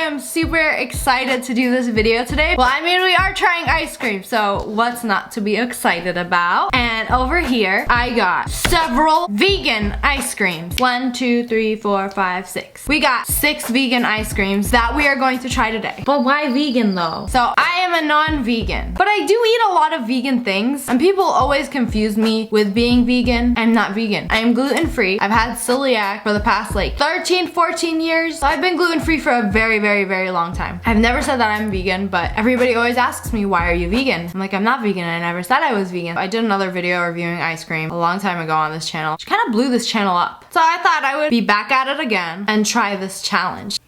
am super excited to do this video today. Well, I mean, we are trying ice cream, so what's not to be excited about? And over here, I got several vegan ice creams. 1, 2, 3, 4, 5, 6. We got 6 vegan ice creams that we are going to try today. But why vegan though? So I am a non-vegan, but I do eat a lot of vegan things, and people always confuse me with being vegan. I'm not vegan. I am gluten-free. I've had celiac for the past like 13, 14 years. So I've been gluten-free for a very, very, very long time. I've never said that I'm vegan, but everybody always asks me, why are you vegan? I'm like, I'm not vegan. I never said I was vegan. I did another video reviewing ice cream a long time ago on this channel, which kind of blew this channel up. So I thought I would be back at it again and try this challenge.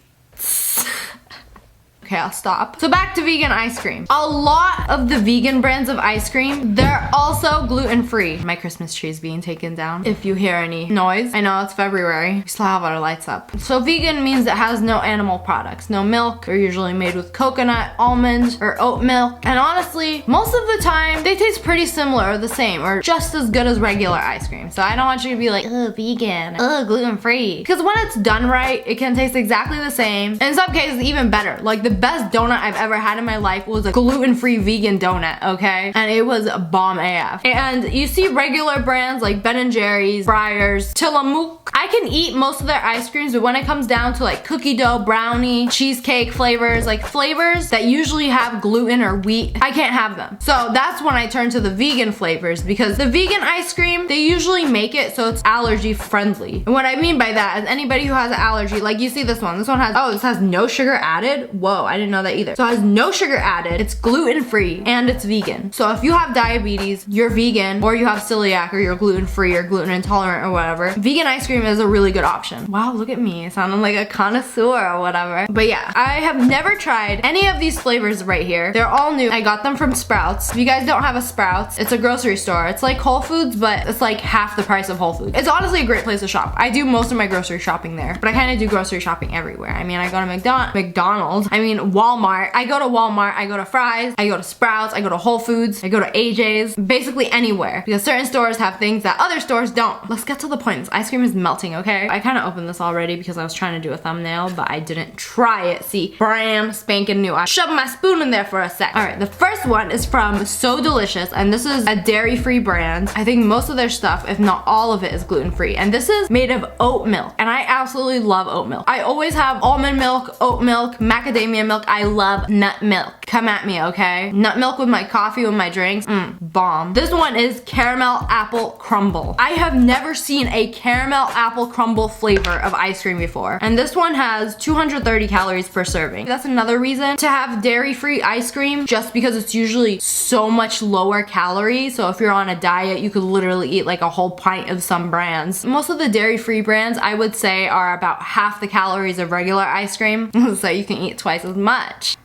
Okay, I'll stop. So back to vegan ice cream. A lot of the vegan brands of ice cream, they're also gluten-free. My Christmas tree is being taken down. If you hear any noise, I know it's February. We still have our lights up. So vegan means it has no animal products, no milk. They're usually made with coconut, almond, or oat milk. And honestly, most of the time, they taste pretty similar or the same or just as good as regular ice cream. So I don't want you to be like, ugh, vegan, ugh, gluten-free. Because when it's done right, it can taste exactly the same. In some cases, even better. Like the best donut I've ever had in my life was a gluten-free vegan donut, okay? And it was bomb AF. And you see regular brands like Ben & Jerry's, Breyers, Tillamook. I can eat most of their ice creams, but when it comes down to like cookie dough, brownie, cheesecake flavors, like flavors that usually have gluten or wheat, I can't have them. So that's when I turn to the vegan flavors, because the vegan ice cream, they usually make it so it's allergy friendly. And what I mean by that is anybody who has an allergy, like you see this one has, oh, this has no sugar added. Whoa, I didn't know that either. So it has no sugar added, it's gluten-free, and it's vegan. So if you have diabetes, you're vegan, or you have celiac, or you're gluten-free or gluten intolerant or whatever, vegan ice cream is a really good option. Wow, look at me, sounding like a connoisseur or whatever. But yeah, I have never tried any of these flavors right here. They're all new. I got them from Sprouts. If you guys don't have a Sprouts, it's a grocery store. It's like Whole Foods, but it's like half the price of Whole Foods. It's honestly a great place to shop. I do most of my grocery shopping there, but I kind of do grocery shopping everywhere. I mean, I go to McDonald's, I mean, Walmart. I go to Walmart, I go to Fry's, I go to Sprouts, I go to Whole Foods, I go to AJ's, basically anywhere, because certain stores have things that other stores don't. Let's get to the point. This ice cream is melting, okay? I kind of opened this already because I was trying to do a thumbnail, but I didn't try it. See, brand spanking new. I shoved my spoon in there for a sec. All right, the first one is from So Delicious, and this is a dairy-free brand. I think most of their stuff, if not all of it, is gluten-free, and this is made of oat milk, and I absolutely love oat milk. I always have almond milk, oat milk, macadamia milk. I love nut milk. Come at me, okay? Nut milk with my coffee, with my drinks, bomb. This one is caramel apple crumble. I have never seen a caramel apple crumble flavor of ice cream before, and this one has 230 calories per serving. That's another reason to have dairy-free ice cream, just because it's usually so much lower calories. So if you're on a diet, you could literally eat like a whole pint of some brands. Most of the dairy-free brands, I would say, are about half the calories of regular ice cream, so you can eat twice as much.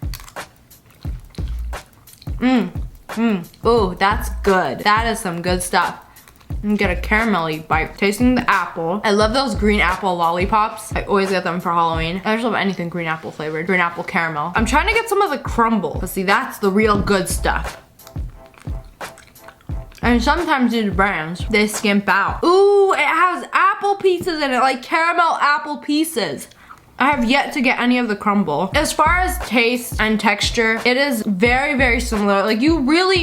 Ooh, that's good. That is some good stuff. And get a caramelly bite. Tasting the apple. I love those green apple lollipops. I always get them for Halloween. I just love anything green apple flavored. Green apple caramel. I'm trying to get some of the crumble. But see, that's the real good stuff. And sometimes these brands, they skimp out. Ooh, it has apple pieces in it, like caramel apple pieces. I have yet to get any of the crumble. As far as taste and texture, it is very, very similar. Like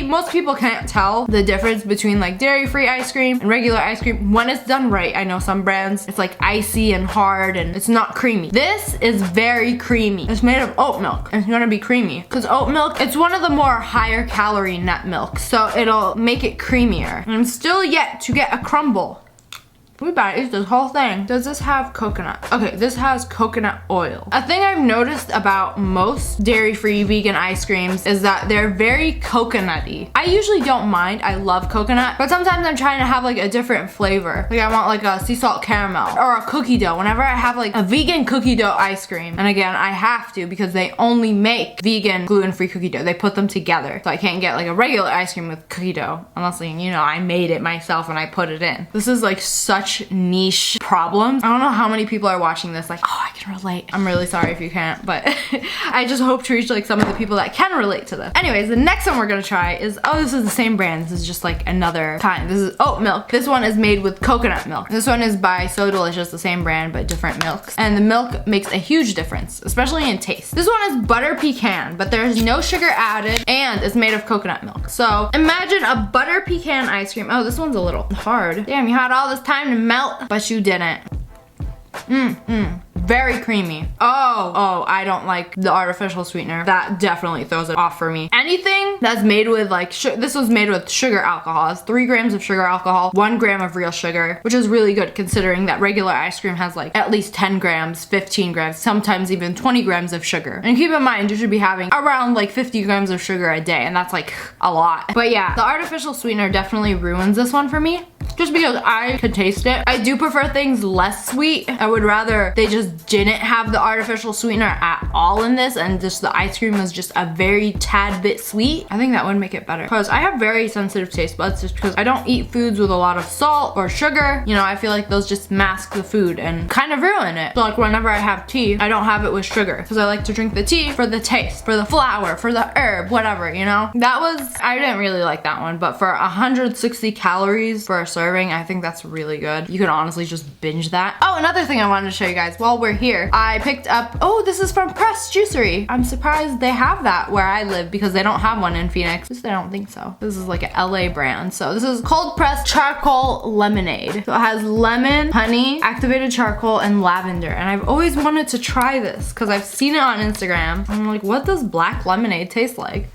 most people can't tell the difference between like dairy-free ice cream and regular ice cream when it's done right. I know some brands, it's like icy and hard and it's not creamy. This is very creamy. It's made of oat milk. It's gonna be creamy. Because oat milk, it's one of the more higher calorie nut milks, so it'll make it creamier. And I'm still yet to get a crumble. We better eat this whole thing. Does this have coconut? Okay, this has coconut oil. A thing I've noticed about most dairy-free vegan ice creams is that they're very coconutty. I usually don't mind. I love coconut, but sometimes I'm trying to have like a different flavor. Like I want like a sea salt caramel or a cookie dough. Whenever I have like a vegan cookie dough ice cream, and again, I have to because they only make vegan gluten-free cookie dough. They put them together. So I can't get like a regular ice cream with cookie dough unless, you know, I made it myself and I put it in. This is like such such niche problems. I don't know how many people are watching this like, oh, I can relate. I'm really sorry if you can't, but I just hope to reach like some of the people that can relate to this. Anyways, the next one we're gonna try is, oh, this is the same brand. This is just like another kind. This is oat milk. This one is made with coconut milk. This one is by So Delicious, the same brand, but different milks. And the milk makes a huge difference, especially in taste. This one is butter pecan, but there's no sugar added and it's made of coconut milk. So imagine a butter pecan ice cream. Oh, this one's a little hard. Damn, you had all this time to melt, but you didn't. Very creamy. Oh, I don't like the artificial sweetener. That definitely throws it off for me. Anything that's made with like, this was made with sugar alcohol. It's 3 grams of sugar alcohol, 1 gram of real sugar, which is really good considering that regular ice cream has like at least 10 grams, 15 grams, sometimes even 20 grams of sugar. And keep in mind, you should be having around like 50 grams of sugar a day, and that's like a lot. But yeah, the artificial sweetener definitely ruins this one for me. Just because I could taste it. I do prefer things less sweet. I would rather they just didn't have the artificial sweetener at all in this and just the ice cream was just a very tad bit sweet. I think that would make it better. Because I have very sensitive taste buds just because I don't eat foods with a lot of salt or sugar. You know, I feel like those just mask the food and kind of ruin it. So like whenever I have tea, I don't have it with sugar because I like to drink the tea for the taste, for the flour, for the herb, whatever, you know? I didn't really like that one, but for 160 calories for a serving, I think that's really good. You could honestly just binge that. Oh, another thing I wanted to show you guys while we're here, I picked up, oh, this is from Press Juicery. I'm surprised they have that where I live because they don't have one in Phoenix. At least I don't think so. This is like an LA brand. So this is cold pressed charcoal lemonade. So it has lemon, honey, activated charcoal, and lavender. And I've always wanted to try this because I've seen it on Instagram. I'm like, what does black lemonade taste like?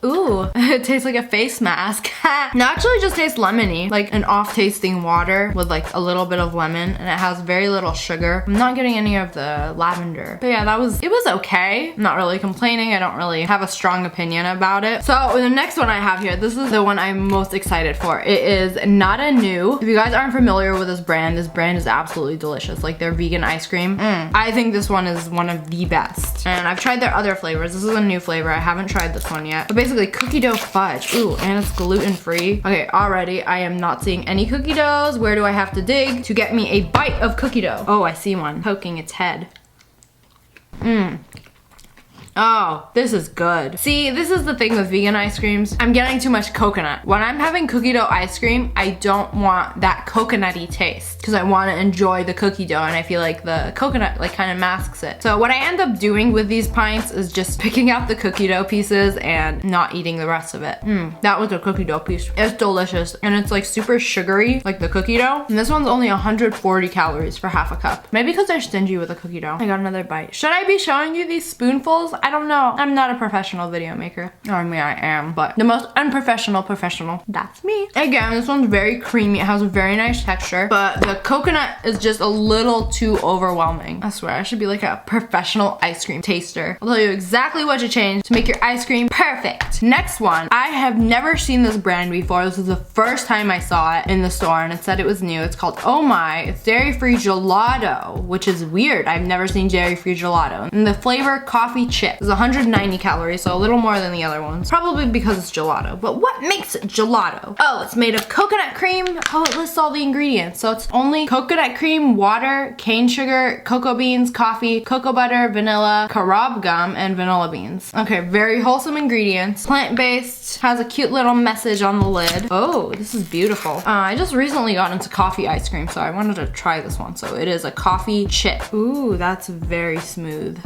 Ooh, it tastes like a face mask. Naturally just tastes lemony, like an off-tasting water with like a little bit of lemon, and it has very little sugar. I'm not getting any of the lavender. But yeah, it was okay. I'm not really complaining. I don't really have a strong opinion about it. So the next one I have here, this is the one I'm most excited for. It is Nada New. If you guys aren't familiar with this brand is absolutely delicious. Like their vegan ice cream. I think this one is one of the best. And I've tried their other flavors. This is a new flavor. I haven't tried this one yet. But basically cookie dough fudge. Ooh, and it's gluten-free. Okay, already I am not seeing any cookie doughs. Where do I have to dig to get me a bite of cookie dough? Oh, I see one poking its head. Oh, this is good. See, this is the thing with vegan ice creams. I'm getting too much coconut. When I'm having cookie dough ice cream, I don't want that coconutty taste because I want to enjoy the cookie dough and I feel like the coconut like kind of masks it. So what I end up doing with these pints is just picking out the cookie dough pieces and not eating the rest of it. That was a cookie dough piece. It's delicious and it's like super sugary, like the cookie dough. And this one's only 140 calories for half a cup. Maybe because they're stingy with the cookie dough. I got another bite. Should I be showing you these spoonfuls? I don't know. I'm not a professional video maker. I mean, I am, but the most unprofessional professional, that's me. Again, this one's very creamy. It has a very nice texture, but the coconut is just a little too overwhelming. I swear, I should be like a professional ice cream taster. I'll tell you exactly what to change to make your ice cream perfect. Next one, I have never seen this brand before. This is the first time I saw it in the store and it said it was new. It's called Oh My. It's dairy-free gelato, which is weird. I've never seen dairy-free gelato. And the flavor coffee chip is 190 calories, so a little more than the other ones. Probably because it's gelato. But what makes it gelato? Oh, it's made of coconut cream. Oh, it lists all the ingredients. So it's only coconut cream, water, cane sugar, cocoa beans, coffee, cocoa butter, vanilla, carob gum, and vanilla beans. Okay, very wholesome ingredients. Plant-based, has a cute little message on the lid. Oh, this is beautiful. I just recently got into coffee ice cream, so I wanted to try this one. So it is a coffee chip. Ooh, that's very smooth.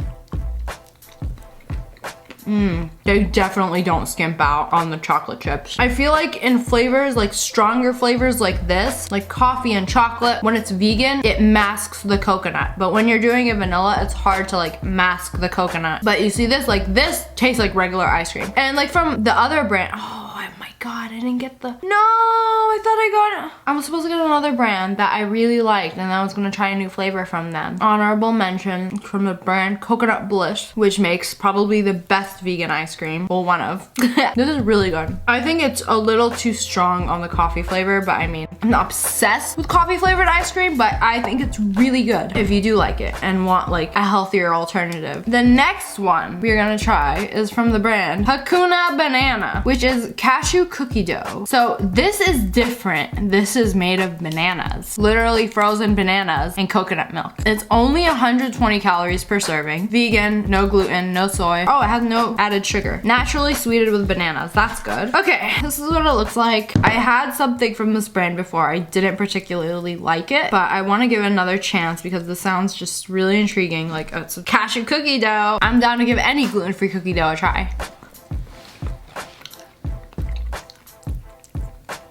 They definitely don't skimp out on the chocolate chips. I feel like in flavors, like stronger flavors like this, like coffee and chocolate, when it's vegan, it masks the coconut. But when you're doing a vanilla, it's hard to like mask the coconut. But you see this, like this tastes like regular ice cream. And like from the other brand, oh my God, I didn't get the, no, I thought I got it. I was supposed to get another brand that I really liked and I was gonna try a new flavor from them. Honorable mention from the brand Coconut Bliss, which makes probably the best vegan ice cream. Well, one of. This is really good. I think it's a little too strong on the coffee flavor, but I mean, I'm not obsessed with coffee flavored ice cream, but I think it's really good if you do like it and want like a healthier alternative. The next one we're gonna try is from the brand Hakuna Banana, which is cashew cookie dough. So this is different. This is made of bananas. Literally frozen bananas and coconut milk. It's only 120 calories per serving. Vegan, no gluten, no soy. Oh, it has no added sugar. Naturally sweetened with bananas. That's good. Okay, this is what it looks like. I had something from this brand before. I didn't particularly like it, but I want to give it another chance because this sounds just really intriguing. Like, it's a cashew cookie dough. I'm down to give any gluten-free cookie dough a try.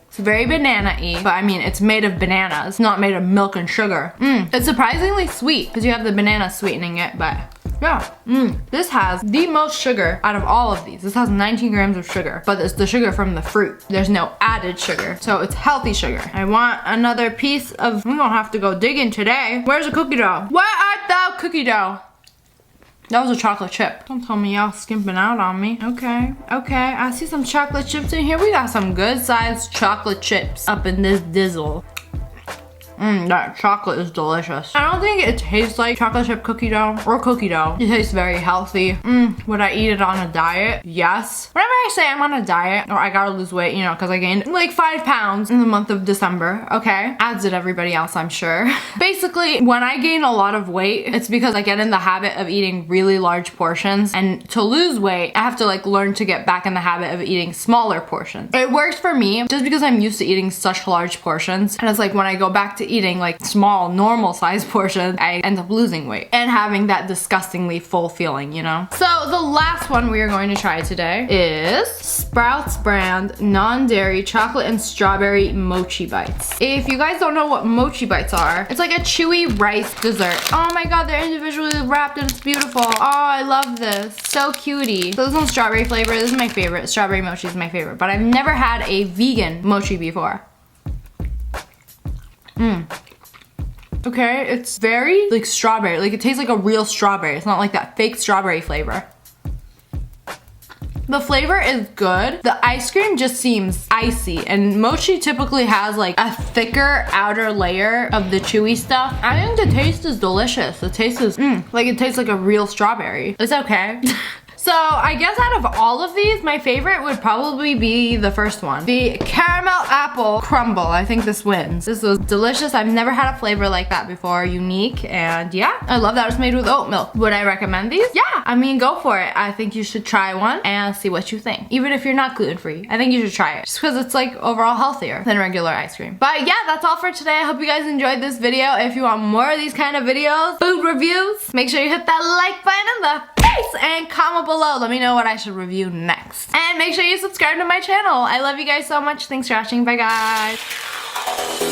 It's very banana-y, but I mean, it's made of bananas, not made of milk and sugar. It's surprisingly sweet because you have the banana sweetening it, but yeah. This has the most sugar out of all of these. This has 19 grams of sugar, but it's the sugar from the fruit. There's no added sugar, so it's healthy sugar. I want another piece of, we don't have to go digging today. Where's the cookie dough? Where art thou, cookie dough? That was a chocolate chip. Don't tell me y'all skimping out on me. Okay, okay, I see some chocolate chips in here. We got some good sized chocolate chips up in this dizzle. That chocolate is delicious. I don't think it tastes like chocolate chip cookie dough or cookie dough. It tastes very healthy. Would I eat it on a diet? Yes. Whenever I say I'm on a diet or I gotta lose weight, you know, because I gained like 5 pounds in the month of December, okay? As did everybody else, I'm sure. Basically, when I gain a lot of weight, it's because I get in the habit of eating really large portions, and to lose weight, I have to like learn to get back in the habit of eating smaller portions. It works for me just because I'm used to eating such large portions, and it's like when I go back to eating like small, normal size portions, I end up losing weight and having that disgustingly full feeling, you know? So the last one we are going to try today is Sprouts brand non-dairy chocolate and strawberry mochi bites. If you guys don't know what mochi bites are, it's like a chewy rice dessert. Oh my god, they're individually wrapped and it's beautiful. Oh, I love this. So cutie. So this one's strawberry flavor. This is my favorite. Strawberry mochi is my favorite, but I've never had a vegan mochi before. Okay, it's very like strawberry. Like it tastes like a real strawberry. It's not like that fake strawberry flavor. The flavor is good. The ice cream just seems icy, and mochi typically has like a thicker outer layer of the chewy stuff. I think the taste is delicious. The taste is like it tastes like a real strawberry. It's okay. So I guess out of all of these, my favorite would probably be the first one. The caramel apple crumble. I think this wins. This was delicious. I've never had a flavor like that before. Unique, and yeah, I love that it's made with oat milk. Would I recommend these? Yeah, I mean, go for it. I think you should try one and see what you think. Even if you're not gluten-free, I think you should try it. Just because it's like overall healthier than regular ice cream. But yeah, that's all for today. I hope you guys enjoyed this video. If you want more of these kind of videos, food reviews, make sure you hit that like button in the face and comment below. Let me know what I should review next. And make sure you subscribe to my channel. I love you guys so much. Thanks for watching. Bye guys.